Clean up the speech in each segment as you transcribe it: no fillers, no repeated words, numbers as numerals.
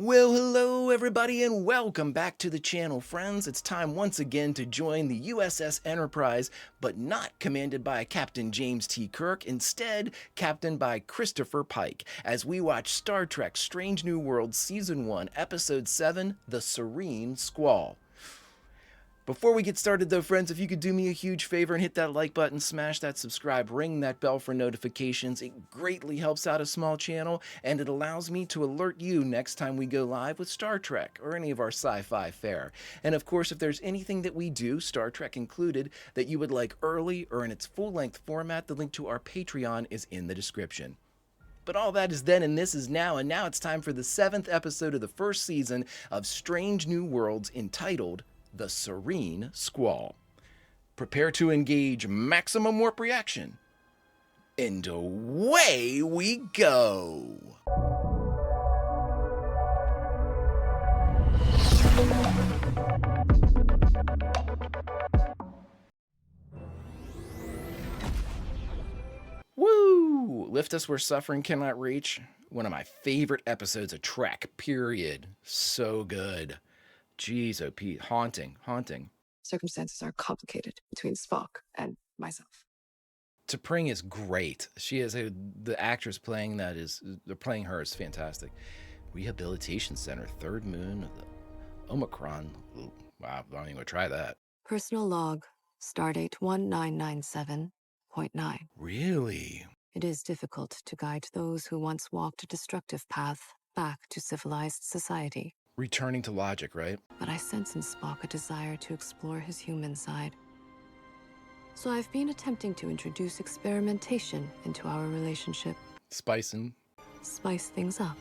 Well, hello everybody and welcome back to the channel, friends. It's time once again to join the USS Enterprise, but not commanded by Captain James T. Kirk, instead captained by Christopher Pike, as we watch Star Trek Strange New Worlds Season 1, Episode 7, The Serene Squall. Before we get started though, friends, if you could do me a huge favor and hit that like button, smash that subscribe, ring that bell for notifications. It greatly helps out a small channel, and it allows me to alert you next time we go live with Star Trek or any of our sci-fi fare. And of course, if there's anything that we do, Star Trek included, that you would like early or in its full-length format, the link to our Patreon is in the description. But all that is then and this is now, and now it's time for the 7th episode of the first season of Strange New Worlds, entitled The Serene Squall. Prepare to engage maximum warp reaction. And away we go! Woo! Lift us where suffering cannot reach. One of my favorite episodes of Trek, period. So good. Jeez, oh Pete, haunting. Circumstances are complicated between Spock and myself. T'Pring is great. She is the actress playing her is fantastic. Rehabilitation Center, third moon of the Omicron. Ooh, wow, I don't even want to try that. Personal log, stardate 1997.9. Really? It is difficult to guide those who once walked a destructive path back to civilized society. Returning to logic, right? But I sense in Spock a desire to explore his human side. So I've been attempting to introduce experimentation into our relationship. Spice things up.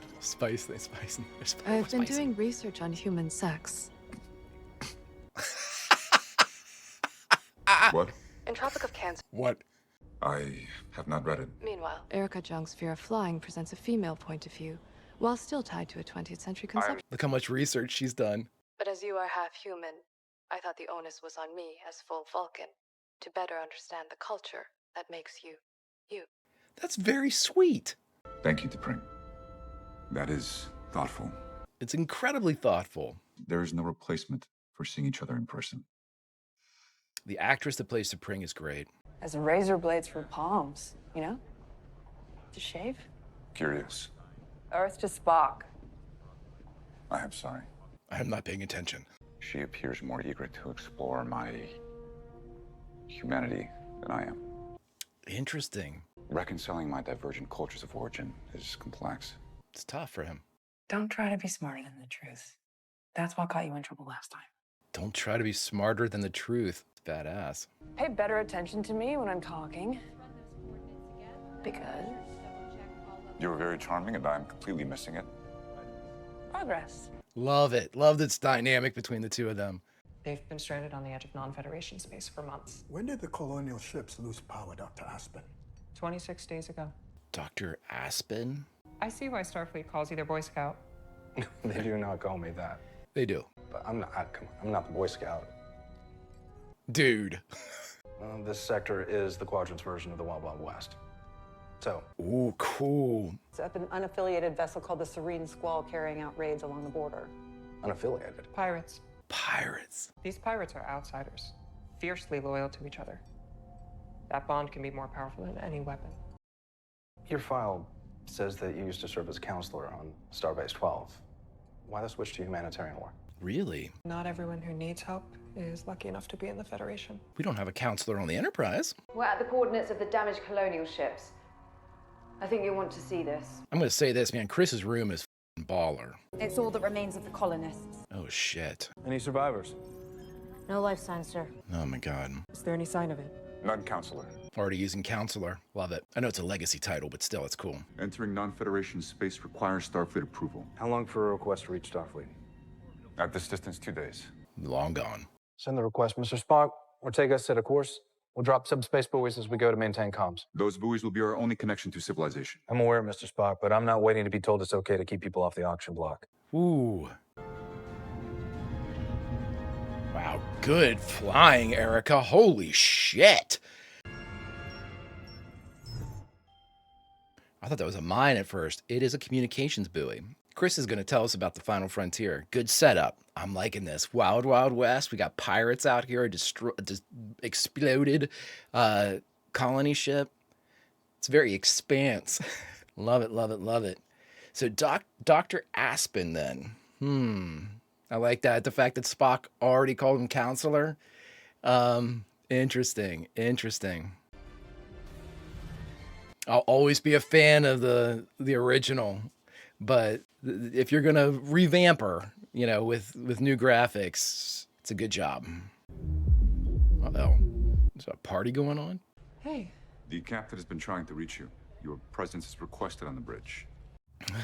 I've been doing research on human sex. What? In Tropic of Cancer. What? I have not read it. Meanwhile, Erica Jung's fear of flying presents a female point of view, while still tied to a 20th century conception. Look how much research she's done. But as you are half human, I thought the onus was on me as full Vulcan to better understand the culture that makes you, you. That's very sweet. Thank you, T'Pring. That is thoughtful. It's incredibly thoughtful. There is no replacement for seeing each other in person. The actress that plays T'Pring is great. As razor blades for palms, you know? To shave? Curious. Earth to Spock. I am sorry. I am not paying attention. She appears more eager to explore my humanity than I am. Interesting. Reconciling my divergent cultures of origin is complex. It's tough for him. Don't try to be smarter than the truth. That's what got you in trouble last time. Don't try to be smarter than the truth. It's badass. Pay better attention to me when I'm talking. Because You were very charming, and I'm completely missing it. progress. Love it. Love this dynamic between the two of them. They've been stranded on the edge of non-Federation space for months. When did the colonial ships lose power, Dr. Aspen? 26 days ago. Dr. Aspen? I see why Starfleet calls you their Boy Scout. They do not call me that. They do. But I'm not the Boy Scout. Dude. This sector is the Quadrant's version of the Wild Wild West. So. Ooh, cool. It's up an unaffiliated vessel called the Serene Squall carrying out raids along the border. Unaffiliated. Pirates. Pirates. These pirates are outsiders, fiercely loyal to each other. That bond can be more powerful than any weapon. Your file says that you used to serve as a counselor on Starbase 12. Why the switch to humanitarian work? Really? Not everyone who needs help is lucky enough to be in the Federation. We don't have a counselor on the Enterprise. We're at the coordinates of the damaged colonial ships. I think you'll want to see this. I'm going to say this, man. Chris's room is f***ing baller. It's all that remains of the colonists. Oh, shit. Any survivors? No life signs, sir. Oh, my God. Is there any sign of it? None, counselor. Already using counselor. Love it. I know it's a legacy title, but still, it's cool. Entering non-Federation space requires Starfleet approval. How long for a request to reach Starfleet? At this distance, 2 days. Long gone. Send the request, Mr. Spock, or take us at a course. We'll drop subspace buoys as we go to maintain comms. Those buoys will be our only connection to civilization. I'm aware, Mr. Spock, but I'm not waiting to be told it's okay to keep people off the auction block. Ooh. Wow, good flying, Erica. Holy shit. I thought that was a mine at first. It is a communications buoy. Chris is going to tell us about the Final Frontier. Good setup. I'm liking this. Wild, Wild West. We got pirates out here, just exploded colony ship. It's very expanse. Love it, love it, love it. So Dr. Aspen then. I like that. The fact that Spock already called him counselor. Interesting, interesting. I'll always be a fan of the original, but if you're gonna revamp her, you know, with new graphics, it's a good job. Uh-oh. Is a party going on? Hey. The captain has been trying to reach you. Your presence is requested on the bridge.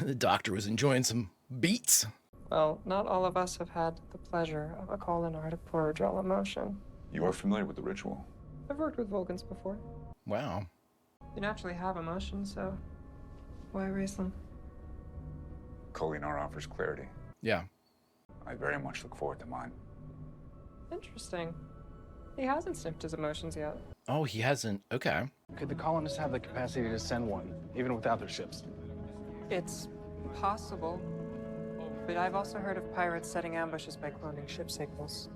The doctor was enjoying some beats. Well, not all of us have had the pleasure of a call in art of purge all emotion. You are familiar with the ritual? I've worked with Vulcans before. Wow. You naturally have emotions, so why erase them? Kolinar offers clarity. Yeah. I very much look forward to mine. Interesting. He hasn't sniffed his emotions yet. Oh, he hasn't. Okay. Could the colonists have the capacity to send one, even without their ships? It's possible, but I've also heard of pirates setting ambushes by cloning ship signals.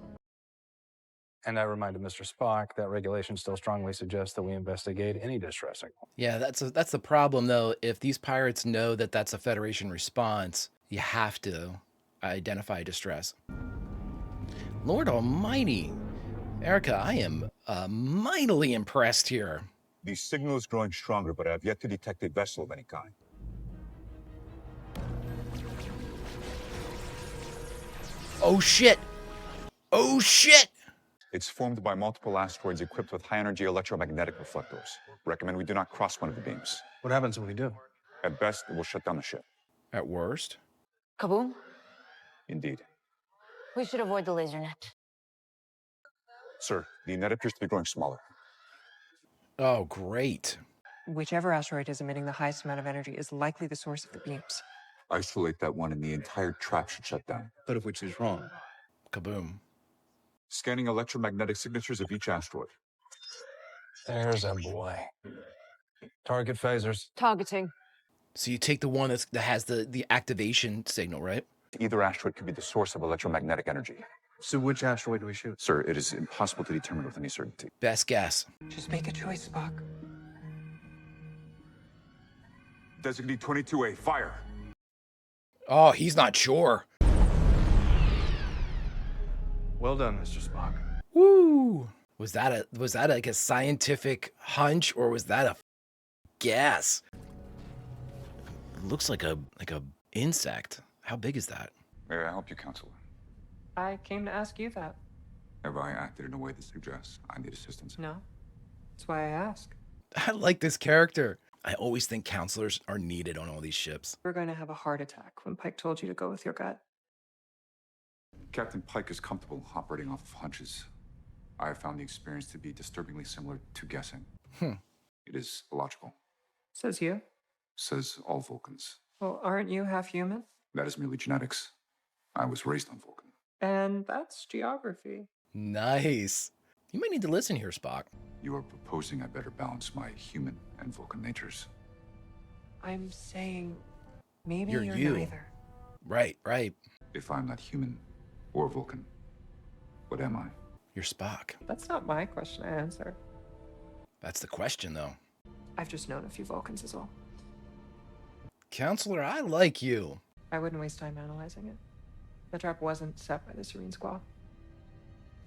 And I reminded Mr. Spock that regulations still strongly suggest that we investigate any distress signal. Yeah, that's the problem though. If these pirates know that that's a Federation response, you have to identify distress. Lord Almighty, Erica, I am mightily impressed here. The signal is growing stronger, but I have yet to detect a vessel of any kind. Oh shit! Oh shit! It's formed by multiple asteroids equipped with high-energy electromagnetic reflectors. Recommend we do not cross one of the beams. What happens if we do? At best, it will shut down the ship. At worst? Kaboom? Indeed. We should avoid the laser net. Sir, the net appears to be growing smaller. Oh, great. Whichever asteroid is emitting the highest amount of energy is likely the source of the beams. Isolate that one and the entire trap should shut down. But if we choose wrong? Kaboom. Scanning electromagnetic signatures of each asteroid. There's a boy. Target phasers. Targeting. So you take the one that has the activation signal, right? Either asteroid could be the source of electromagnetic energy. So which asteroid do we shoot? Sir, it is impossible to determine with any certainty. Best guess. Just make a choice, Spock. Designate 22A, fire! Oh, he's not sure. Well done, Mr. Spock. Woo! Was that like a scientific hunch or was that a guess? It looks like a insect. How big is that? May I help you, Counselor? I came to ask you that. Have I acted in a way that suggests I need assistance? No. That's why I ask. I like this character. I always think counselors are needed on all these ships. We're going to have a heart attack when Pike told you to go with your gut. Captain Pike is comfortable operating off of hunches. I have found the experience to be disturbingly similar to guessing. It is illogical. Says you. Says all Vulcans. Well, aren't you half human? That is merely genetics. I was raised on Vulcan. And that's geography. Nice. You might need to listen here, Spock. You are proposing I better balance my human and Vulcan natures. I'm saying maybe You're you're you. neither. Right. If I'm not human or Vulcan, what am I? You're Spock. That's not my question to answer. That's the question, though. I've just known a few Vulcans is all. Counselor, I like you. I wouldn't waste time analyzing it. The trap wasn't set by the Serene Squall.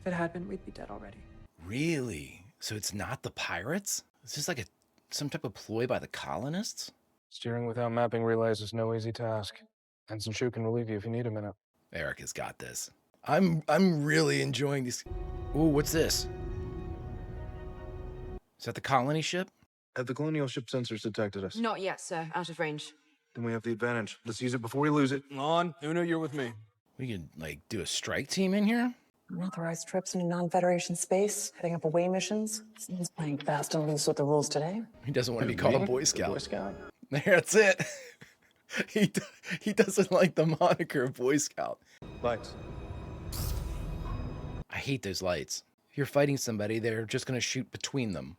If it had been, we'd be dead already. Really? So it's not the pirates? It's just like some type of ploy by the colonists? Steering without mapping relays is no easy task. Ensign Shu can relieve you if you need a minute. Erica's got this. I'm really enjoying this. Ooh, what's this? Is that the colony ship? Have the colonial ship sensors detected us? Not yet, sir. Out of range. Then we have the advantage. Let's use it before we lose it. On. Una, you're with me. We could, like, do a strike team in here? Unauthorized trips into non-Federation space, heading up away missions. Someone's playing fast and loose with the rules today. He doesn't want to be called a Boy Scout. Boy Scout. That's it. He doesn't like the moniker Boy Scout. Lights. I hate those lights. If you're fighting somebody, they're just going to shoot between them,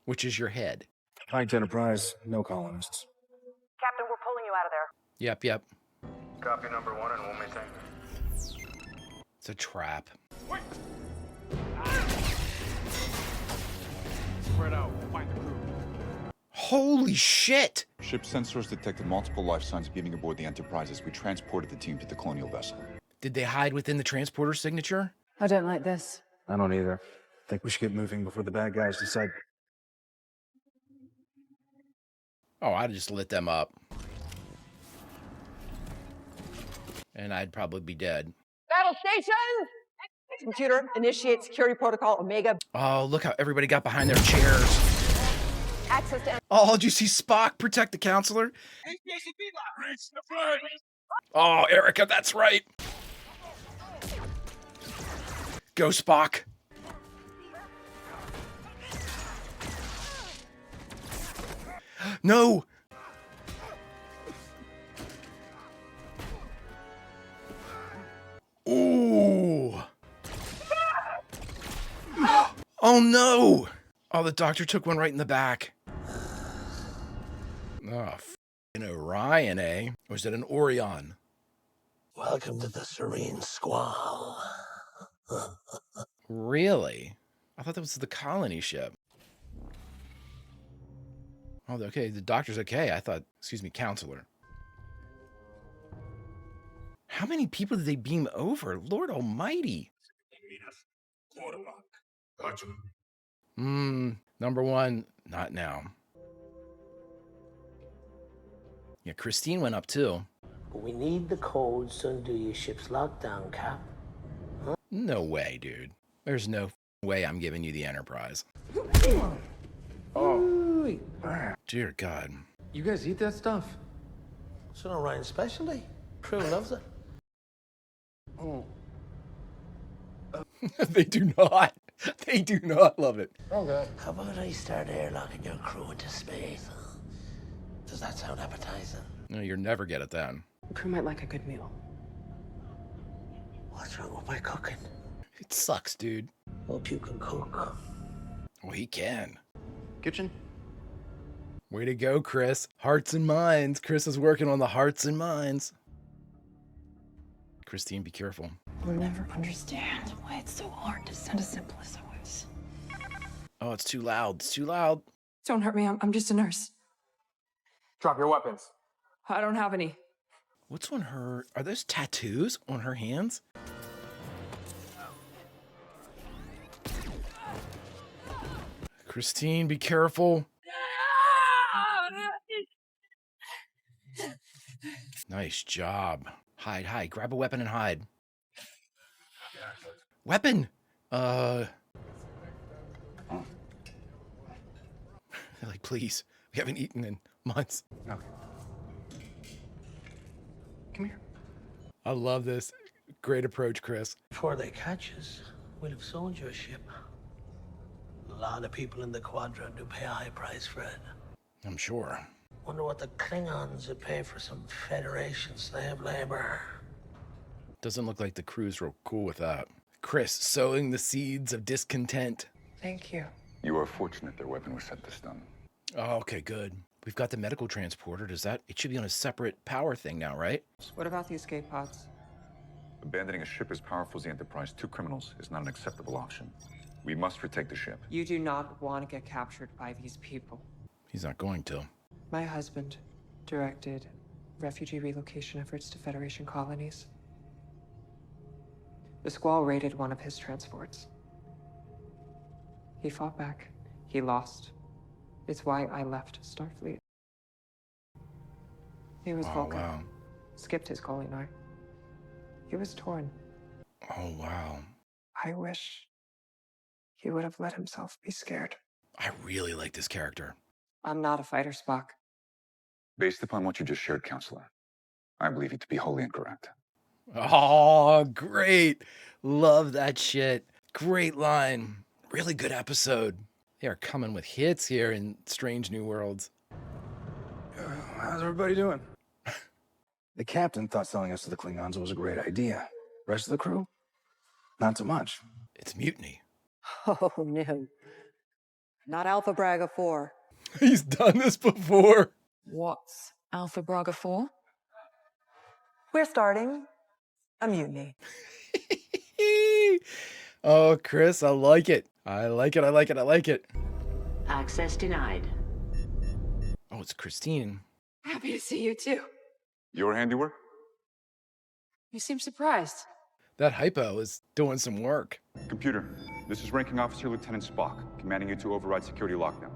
which is your head. Pike Enterprise, no colonists. Captain, we're pulling you out of there. Yep. Copy number 1 and we'll maintain. It's a trap. Wait! Spread out. Find the crew. Holy shit! Ship sensors detected multiple life signs beaming aboard the Enterprise as we transported the team to the colonial vessel. Did they hide within the transporter signature? I don't like this. I don't either. Think we should get moving before the bad guys decide. Oh, I'd just lit them up. And I'd probably be dead. Battle station! Computer, initiate security protocol Omega. Oh, look how everybody got behind their chairs. Access to... Oh, did you see Spock protect the counselor? Oh, Erica, that's right. Go, Spock. No. Ooh. Oh, no. Oh, the doctor took one right in the back. Oh, an Orion, eh? Or is it an Orion? Welcome to the Serene Squall. Really? I thought that was the colony ship. Oh, okay. The doctor's okay. I thought, excuse me, counselor. How many people did they beam over? Lord almighty. Number one, not now. Yeah, Christine went up too. We need the codes to undo your ship's lockdown, Cap. Huh? No way, dude. There's no way I'm giving you the Enterprise. Oh. Dear God. You guys eat that stuff? It's an Orion specialty. Crew loves it. Oh. They do not. They do not love it. Okay. How about I start airlocking your crew into space? Huh? Does that sound appetizing? No, you'll never get it then. The crew might like a good meal. What's wrong with my cooking? It sucks, dude. Hope you can cook. Oh, he can. Kitchen? Way to go, Chris. Hearts and minds. Chris is working on the hearts and minds. Christine, be careful. You'll never understand why it's so hard to send a simple SOS. Oh, it's too loud. It's too loud. Don't hurt me. I'm just a nurse. Drop your weapons. I don't have any. What's on her? Are those tattoos on her hands? Christine, be careful. Nice job. Hide, hide. Grab a weapon and hide. Weapon! Like, please. We haven't eaten in months. Okay. Come here. I love this. Great approach, Chris. Before they catch us, we'll have sold your ship. A lot of people in the quadrant do pay a high price for it. I'm sure. Wonder what the Klingons would pay for some Federation slave labor. Doesn't look like the crew's real cool with that. Chris, sowing the seeds of discontent. Thank you. You are fortunate their weapon was set to stun. Oh, okay, good. We've got the medical transporter. It should be on a separate power thing now, right? What about the escape pods? Abandoning a ship as powerful as the Enterprise to criminals is not an acceptable option. We must retake the ship. You do not want to get captured by these people. He's not going to. My husband directed refugee relocation efforts to Federation colonies. The Squall raided one of his transports. He fought back. He lost. It's why I left Starfleet. He was Vulcan. Wow. Skipped his Goldeneye. He was torn. Oh, wow. I wish he would have let himself be scared. I really like this character. I'm not a fighter, Spock. Based upon what you just shared, Counselor, I believe you to be wholly incorrect. Oh, great. Love that shit. Great line. Really good episode. They are coming with hits here in Strange New Worlds. How's everybody doing? The captain thought selling us to the Klingons was a great idea. Rest of the crew? Not so much. It's mutiny. Oh, no. Not Alpha Braga 4. He's done this before. What's Alpha Braga 4? We're starting a mutiny. Oh, Chris, I like it. I like it. I like it. I like it. Access denied. Oh, it's Christine. Happy to see you too. Your handiwork? You seem surprised. That hypo is doing some work. Computer, this is Ranking Officer Lieutenant Spock, commanding you to override security lockdown.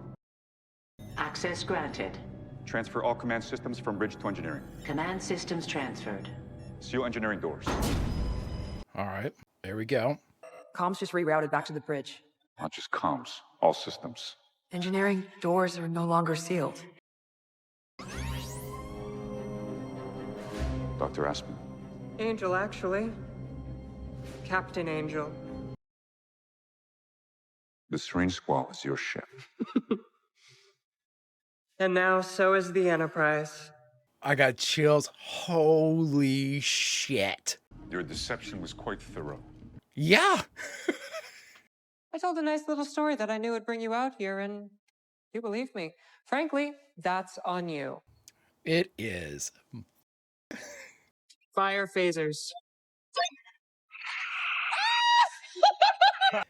Access granted. Transfer all command systems from bridge to engineering. Command systems transferred. Seal engineering doors. All right, there we go. Comms just rerouted back to the bridge. Not just comms, all systems. Engineering doors are no longer sealed. Dr. Aspen. Angel, actually. Captain Angel. The Serene Squall is your ship. And now so is the Enterprise. I got chills. Holy shit. Your deception was quite thorough. Yeah. I told a nice little story that I knew would bring you out here, and you believed me. Frankly, that's on you. It is. Fire phasers.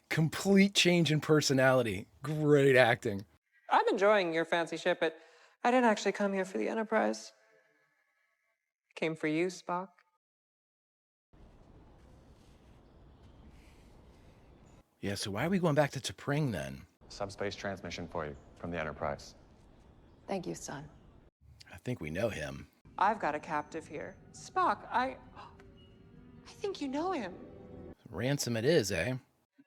Complete change in personality. Great acting. I'm enjoying your fancy ship, but I didn't actually come here for the Enterprise. I came for you, Spock. Yeah, so why are we going back to T'Pring then? Subspace transmission for you from the Enterprise. Thank you, son. I think we know him. I've got a captive here. Spock, I think you know him. Ransom it is, eh?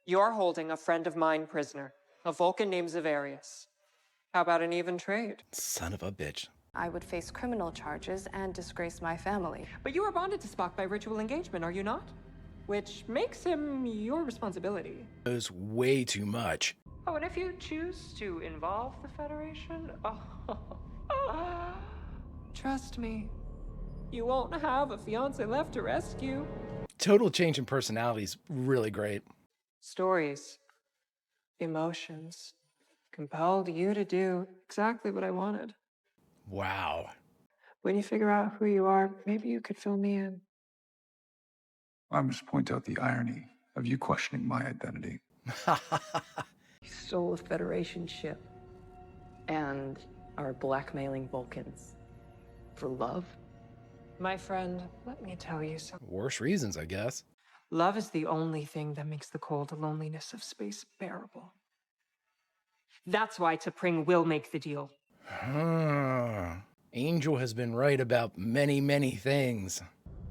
You're holding a friend of mine prisoner, a Vulcan named Zavarius. How about an even trade? Son of a bitch. I would face criminal charges and disgrace my family. But you are bonded to Spock by ritual engagement, are you not? Which makes him your responsibility. It was way too much. Oh, and if you choose to involve the Federation, trust me, you won't have a fiancé left to rescue. Total change in personality is really great. Stories, emotions, compelled you to do exactly what I wanted. Wow. When you figure out who you are, maybe you could fill me in. I must point out the irony of you questioning my identity. You stole a Federation ship and are blackmailing Vulcans for love? My friend, let me tell you something. Worse reasons, I guess. Love is the only thing that makes the cold loneliness of space bearable. That's why T'Pring will make the deal. Angel has been right about many, many things.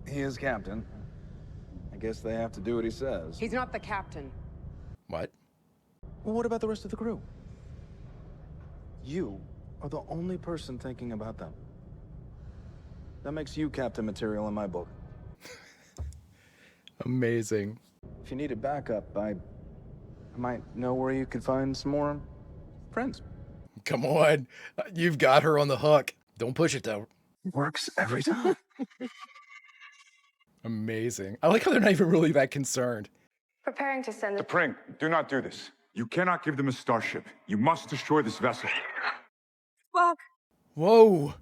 He is captain. I guess they have to do what he says. He's not the captain. What? Well, what about the rest of the crew? You are the only person thinking about them. That makes you captain material in my book. Amazing. If you needed backup, I might know where you could find some more friends. Come on. You've got her on the hook. Don't push it, though. Works every time. Amazing. I like how they're not even really that concerned. Preparing to send the... T'Pring, do not do this. You cannot give them a starship. You must destroy this vessel. Spock! Whoa.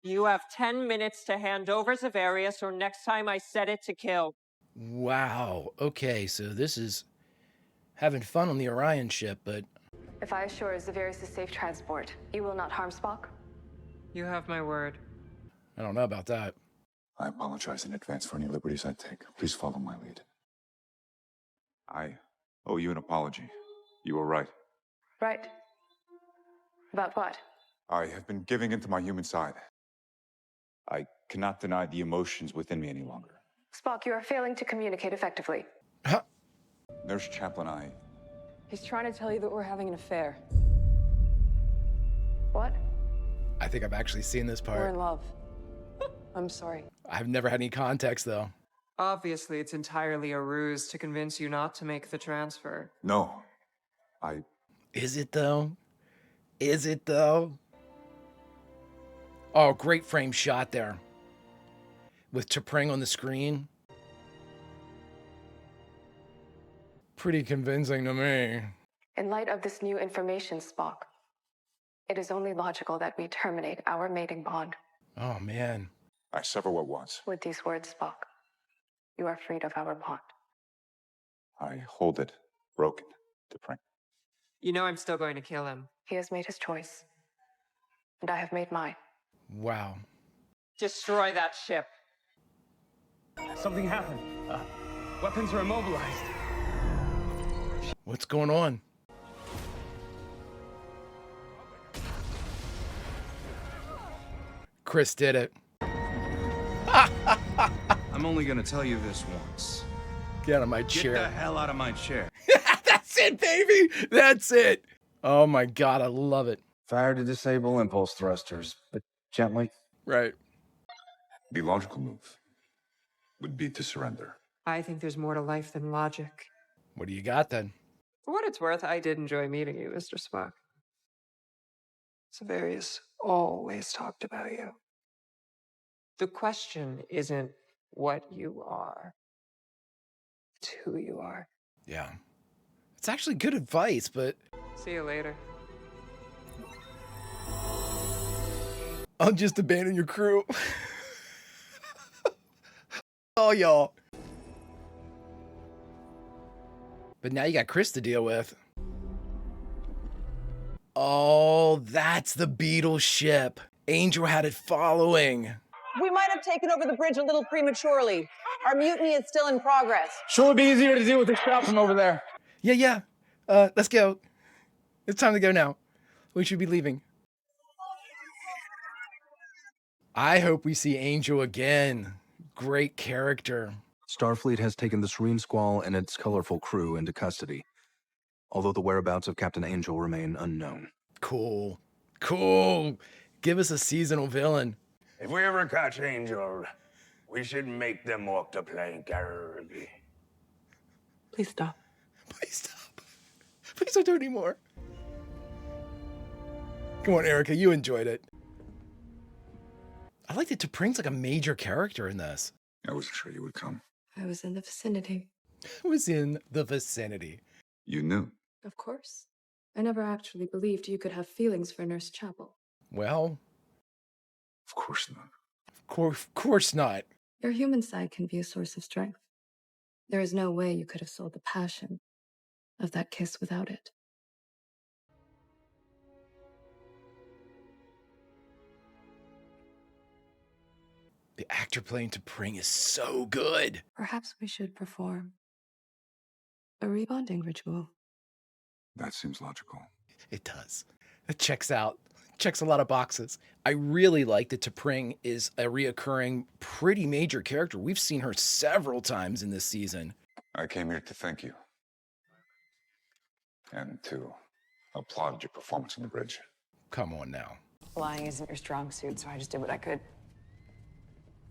You have 10 minutes to hand over Zavarius, or next time I set it to kill. Wow. Okay, so this is having fun on the Orion ship, but... If I assure Zavarius' safe transport, you will not harm Spock? You have my word. I don't know about that. I apologize in advance for any liberties I take. Please follow my lead. I owe you an apology. You were right. Right. About what? I have been giving into my human side. I cannot deny the emotions within me any longer. Spock, you are failing to communicate effectively. Nurse Chaplain, He's trying to tell you that we're having an affair. What? I think I've actually seen this We're part. in love. I'm sorry. I've never had any context, though. Obviously, it's entirely a ruse to convince you not to make the transfer. No. Is it, though? Is it, though? Oh, great frame shot there. With T'Pring on the screen. Pretty convincing to me. In light of this new information, Spock, it is only logical that we terminate our mating bond. Oh, man. I sever what was. With these words, Spock, you are freed of our bond. I hold it broken to Pring. You know I'm still going to kill him. He has made his choice, and I have made mine. Wow. Destroy that ship. Something happened. Weapons are immobilized. What's going on? Chris did it. I'm only gonna tell you this once. Get out of my chair. Get the hell out of my chair. That's it, baby. That's it. Oh my God, I love it. Fire to disable impulse thrusters, but gently. Right. The logical move would be to surrender. I think there's more to life than logic. What do you got then? For what it's worth, I did enjoy meeting you, Mr. Spock. Severius always talked about you. The question isn't what you are, it's who you are. Yeah. It's actually good advice, but... See you later. I'll just abandon your crew. Oh, y'all. But now you got Chris to deal with. Oh, that's the Beetle ship. Angel had it following. We might have taken over the bridge a little prematurely. Our mutiny is still in progress. Sure would be easier to deal with the shot from over there. Yeah. Let's go. It's time to go now. We should be leaving. I hope we see Angel again. Great character. Starfleet has taken the Serene Squall and its colorful crew into custody, although the whereabouts of Captain Angel remain unknown. Cool. Give us a seasonal villain. If we ever catch Angel, we should make them walk the plank early. Please stop. Please stop. Please don't do it anymore. Come on, Erica, you enjoyed it. I like that T'Pring's like a major character in this. I wasn't sure you would come. I was in the vicinity. I was in the vicinity. You knew. Of course. I never actually believed you could have feelings for Nurse Chapel. Well, of course not. Of course not. Your human side can be a source of strength. There is no way you could have sold the passion of that kiss without it. The actor playing T'Pring is so good. Perhaps we should perform a rebonding ritual. That seems logical. It does. It checks out. Checks a lot of boxes. I really like that T'Pring is a reoccurring, pretty major character. We've seen her several times in this season. I came here to thank you. And to applaud your performance on the bridge. Come on now. Lying isn't your strong suit, so I just did what I could.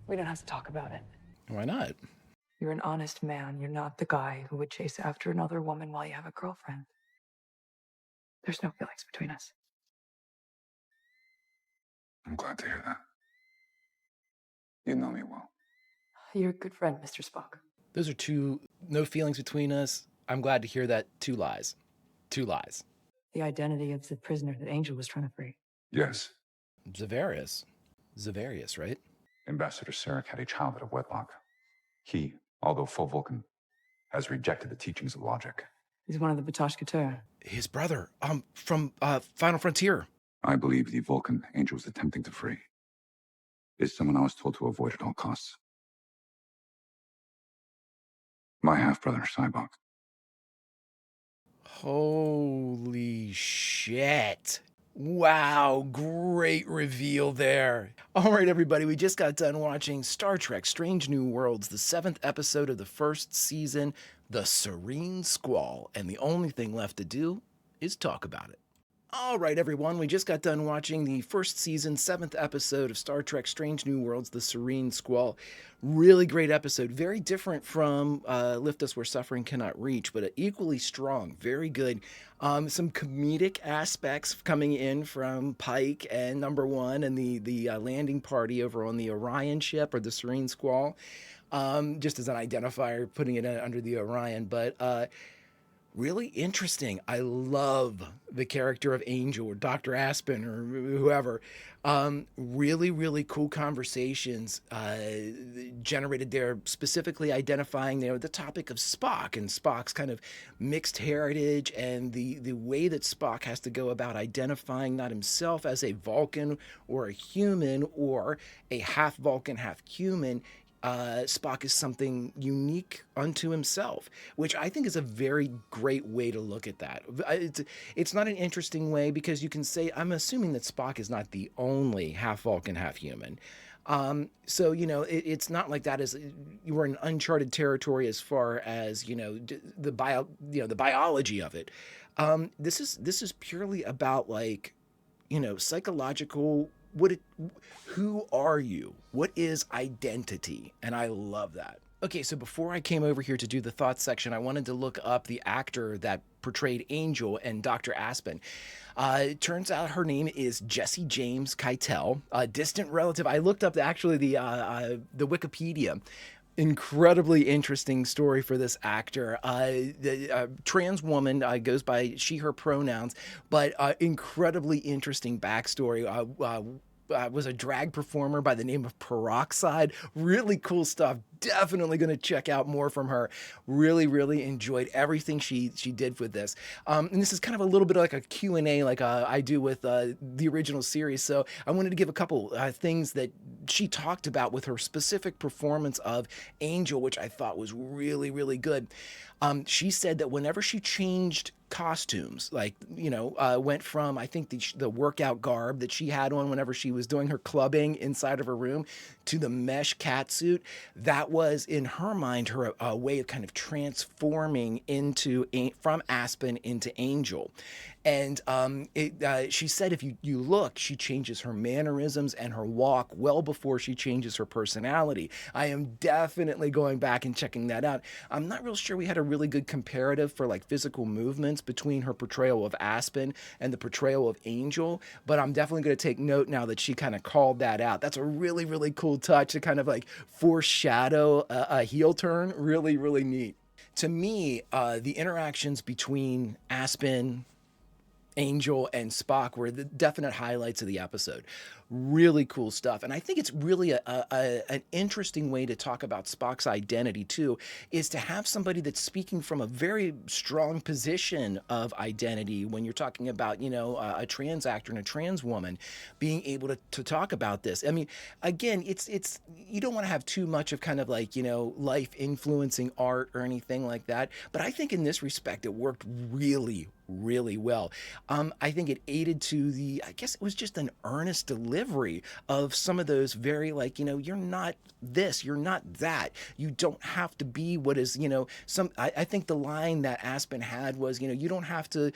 We don't have to talk about it. Why not? You're an honest man. You're not the guy who would chase after another woman while you have a girlfriend. There's no feelings between us. I'm glad to hear that. You know me well. You're a good friend, Mr. Spock. Those are two, no feelings between us. I'm glad to hear that. Two lies. The identity of the prisoner that Angel was trying to free. Yes. Zavarius, right? Ambassador Sarek had a child out of wedlock. He, although full Vulcan, has rejected the teachings of logic. He's one of the Batosh Katur. His brother, from Final Frontier. I believe the Vulcan Angel was attempting to free is someone I was told to avoid at all costs. My half-brother, Cybok. Holy shit. Wow, great reveal there. All right, everybody, we just got done watching Star Trek Strange New Worlds, the 7th episode of the first season, The Serene Squall, and the only thing left to do is talk about it. All right, everyone, we just got done watching the first season, 7th episode of Star Trek Strange New Worlds, The Serene Squall. Really great episode. Very different from Lift Us Where Suffering Cannot Reach, but equally strong. Very good. Some comedic aspects coming in from Pike and Number One and the landing party over on the Orion ship, or the Serene Squall, just as an identifier, putting it under the Orion. But Really interesting. I love the character of Angel or Dr. Aspen or whoever. Really, really cool conversations generated there, specifically identifying the topic of Spock and Spock's kind of mixed heritage and the way that Spock has to go about identifying not himself as a Vulcan or a human or a half Vulcan, half human. Spock is something unique unto himself, which I think is a very great way to look at that. It's not an interesting way because you can say, I'm assuming that Spock is not the only half Vulcan, half human. So, it's not like that is you were in uncharted territory as far as, the biology of it. This is purely about like, psychological who are you? What is identity? And I love that. Okay, so before I came over here to do the thoughts section, I wanted to look up the actor that portrayed Angel and Dr. Aspen. It turns out her name is Jesse James Keitel, a distant relative. I looked up actually the Wikipedia. Incredibly interesting story for this actor. The trans woman goes by she, her pronouns, but incredibly interesting backstory. Was a drag performer by the name of Peroxide. Really cool stuff. Definitely going to check out more from her. Really, really enjoyed everything she did with this. And this is kind of a little bit like a Q&A like I do with the original series. So I wanted to give a couple things that she talked about with her specific performance of Angel, which I thought was really, really good. She said that whenever she changed costumes, like, went from, I think, the workout garb that she had on whenever she was doing her clubbing inside of her room to the mesh catsuit, that was, in her mind, her a way of kind of transforming from Aspen into Angel. And she said if you look, she changes her mannerisms and her walk well before she changes her personality. I am definitely going back and checking that out. I'm not real sure we had a really good comparative for like physical movements between her portrayal of Aspen and the portrayal of Angel, but I'm definitely going to take note now that she kind of called that out. That's a really, really cool touch to kind of like foreshadow a heel turn. Really, really neat. To me, the interactions between Aspen, Angel, and Spock were the definite highlights of the episode. Really cool stuff. And I think it's really an interesting way to talk about Spock's identity, too, is to have somebody that's speaking from a very strong position of identity when you're talking about, a trans actor and a trans woman being able to talk about this. I mean, again, it's you don't want to have too much of kind of like, life influencing art or anything like that. But I think in this respect, it worked really, really well. I think it aided to I guess it was just an earnest delivery of some of those very like, you're not this, you're not that. You don't have to be what is, I think the line that Aspen had was, you don't have to,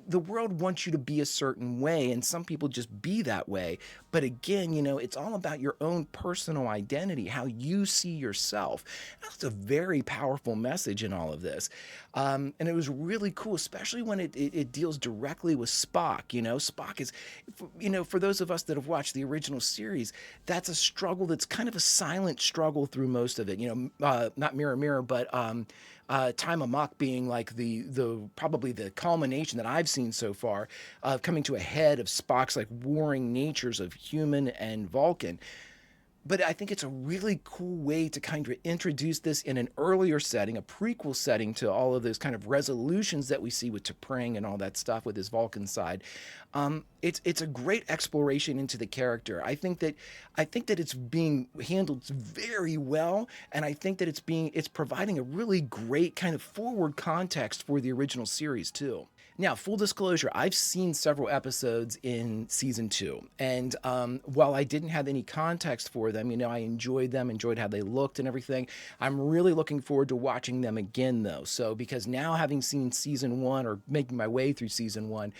the world wants you to be a certain way and some people just be that way. But again, it's all about your own personal identity, how you see yourself. That's a very powerful message in all of this. And it was really cool, especially when it deals directly with Spock. Spock is, for those of us that have watched the original series, that's a struggle that's kind of a silent struggle through most of it. Not Mirror Mirror, but Time Amok being like the probably the culmination that I've seen so far of coming to a head of Spock's like warring natures of human and Vulcan. But I think it's a really cool way to kind of introduce this in an earlier setting, a prequel setting to all of those kind of resolutions that we see with T'Pring and all that stuff with his Vulcan side. It's a great exploration into the character. I think that it's being handled very well, and I think that it's providing a really great kind of forward context for the original series too. Now, full disclosure, I've seen several episodes in season 2, and while I didn't have any context for them, I enjoyed them, enjoyed how they looked and everything. I'm really looking forward to watching them again, though. So, because now having seen season 1 or making my way through season 1,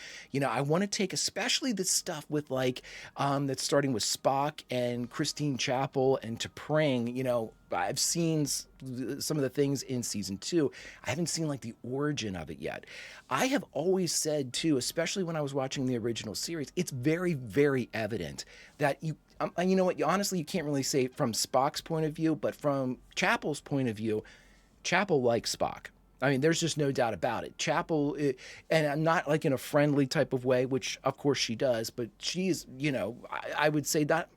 I want to take especially this stuff with like that's starting with Spock and Christine Chapel and T'Pring. I've seen some of the things in season 2. I haven't seen like the origin of it yet. I have always said too, especially when I was watching the original series, it's very, very evident that you know what, honestly, you can't really say it from Spock's point of view, but from Chapel's point of view, Chapel likes Spock. I mean, there's just no doubt about it. Chapel, and not like in a friendly type of way, which of course she does, but she's, I would say that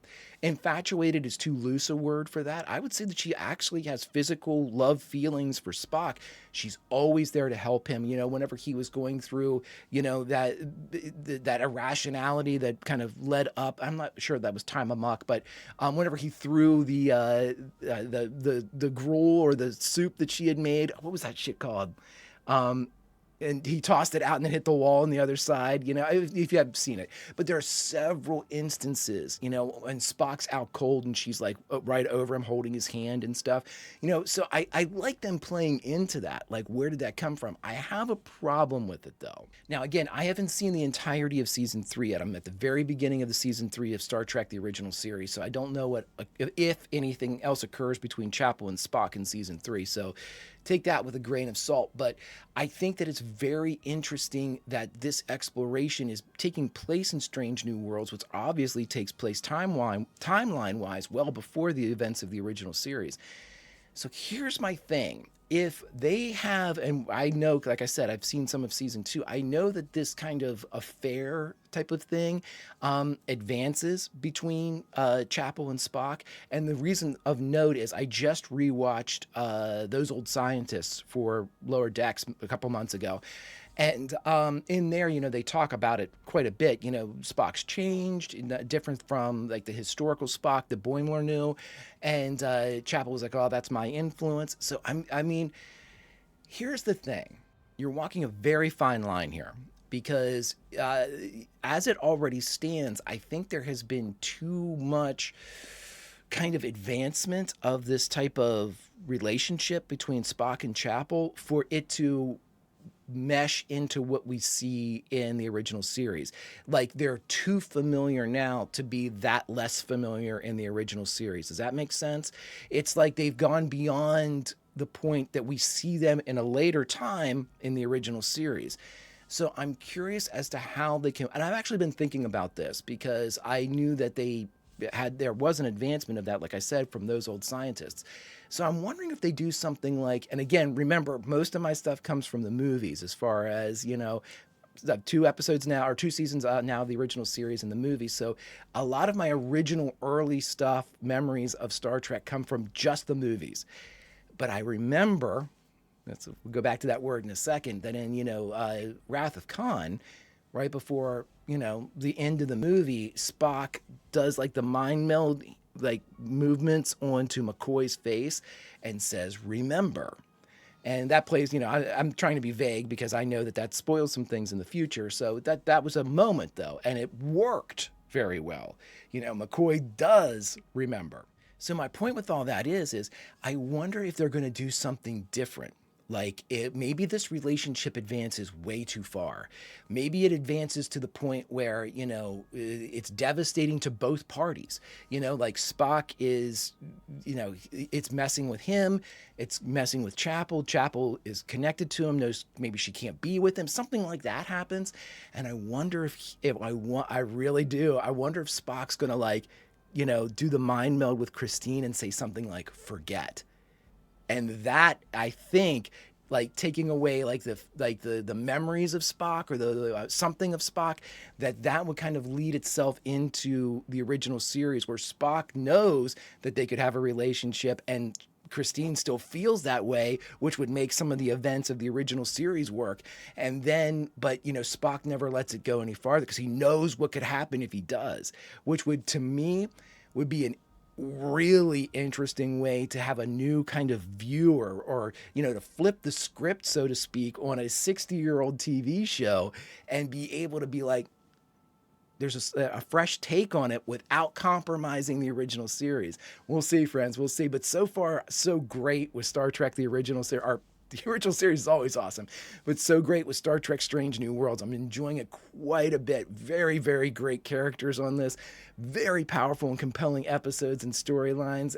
infatuated is too loose a word for that. I would say that she actually has physical love feelings for Spock. She's always there to help him, whenever he was going through, that irrationality that kind of led up. I'm not sure that was time amok, but whenever he threw the gruel or the soup that she had made, what was that shit called? And he tossed it out and then hit the wall on the other side, if you haven't seen it. But there are several instances, and Spock's out cold and she's like right over him holding his hand and stuff, so I like them playing into that. Like, where did that come from? I have a problem with it though. Now, again, I haven't seen the entirety of season 3 yet. I'm at the very beginning of the season 3 of Star Trek, the original series. So I don't know if anything else occurs between Chapel and Spock in season 3. So take that with a grain of salt. But I think that it's very interesting that this exploration is taking place in Strange New Worlds, which obviously takes place timeline-wise well before the events of the original series. So here's my thing. If they have, and I know, like I said, I've seen some of season 2, I know that this kind of affair type of thing advances between Chapel and Spock. And the reason of note is I just rewatched Those Old Scientists for Lower Decks a couple months ago. And in there, they talk about it quite a bit. Spock's changed, different from like the historical Spock that Boimler knew. And Chapel was like, oh, that's my influence. So, I mean, here's the thing. You're walking a very fine line here because as it already stands, I think there has been too much kind of advancement of this type of relationship between Spock and Chapel for it to mesh into what we see in the original series. Like, they're too familiar now to be that less familiar in the original series. Does that make sense? It's like they've gone beyond the point that we see them in a later time in the original series. So I'm curious as to how they can, and I've actually been thinking about this because I knew that there was an advancement of that, like I said, from Those Old Scientists. So I'm wondering if they do something like, and again, remember, most of my stuff comes from the movies as far as, 2 episodes now, or 2 seasons now of the original series and the movie. So a lot of my original early stuff, memories of Star Trek come from just the movies. But I remember, we'll go back to that word in a second, that in, Wrath of Khan, right before, the end of the movie, Spock does like the mind meld, like movements onto McCoy's face and says, remember. And that plays, I'm trying to be vague because I know that spoils some things in the future. So that was a moment though, and it worked very well. McCoy does remember. So my point with all that is I wonder if they're going to do something different. Like, maybe this relationship advances way too far. Maybe it advances to the point where, it's devastating to both parties. Like Spock is, it's messing with him. It's messing with Chapel. Chapel is connected to him, knows maybe she can't be with him. Something like that happens. And I wonder I really do. I wonder if Spock's going to do the mind meld with Christine and say something like, forget. And that, I think, like taking away the memories of Spock or the something of Spock, that would kind of lead itself into the original series where Spock knows that they could have a relationship and Christine still feels that way, which would make some of the events of the original series work. And then, but Spock never lets it go any farther because he knows what could happen if he does, which would, to me, would be an really interesting way to have a new kind of viewer or to flip the script, so to speak, on a 60-year-old TV show and be able to be like, there's a fresh take on it without compromising the original series. We'll see, friends. We'll see. But so far, so great with Star Trek, the original series. The original series is always awesome, but so great with Star Trek Strange New Worlds. I'm enjoying it quite a bit. Very, very great characters on this. Very powerful and compelling episodes and storylines.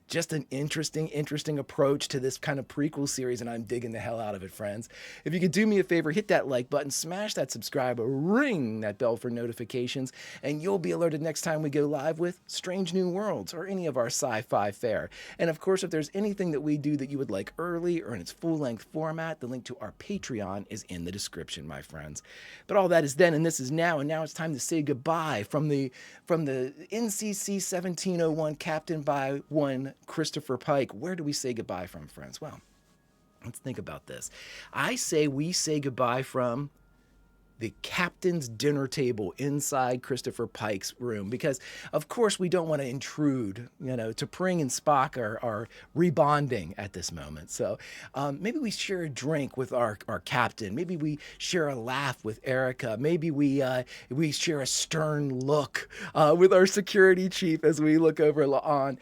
Just an interesting approach to this kind of prequel series, and I'm digging the hell out of it, friends. If you could do me a favor, hit that like button, smash that subscribe, ring that bell for notifications, and you'll be alerted next time we go live with Strange New Worlds or any of our sci-fi fare. And of course, if there's anything that we do that you would like early or in its full-length format, the link to our Patreon is in the description, my friends. But all that is then, and this is now, and now it's time to say goodbye from the NCC 1701, captained by one Christopher Pike. Where do we say goodbye from, friends? Well, let's think about this. I say we say goodbye from the captain's dinner table inside Christopher Pike's room, because of course we don't want to intrude. T'Pring and Spock are rebonding at this moment. So maybe we share a drink with our captain. Maybe we share a laugh with Erica. Maybe we share a stern look with our security chief as we look over on.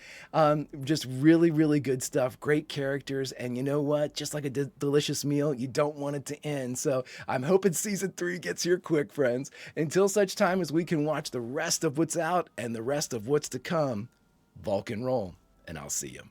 Just really, really good stuff. Great characters. And you know what? Just like a delicious meal, you don't want it to end. So I'm hoping season 3 gets here quick, friends. Until such time as we can watch the rest of what's out and the rest of what's to come, Vulcan roll, and I'll see you.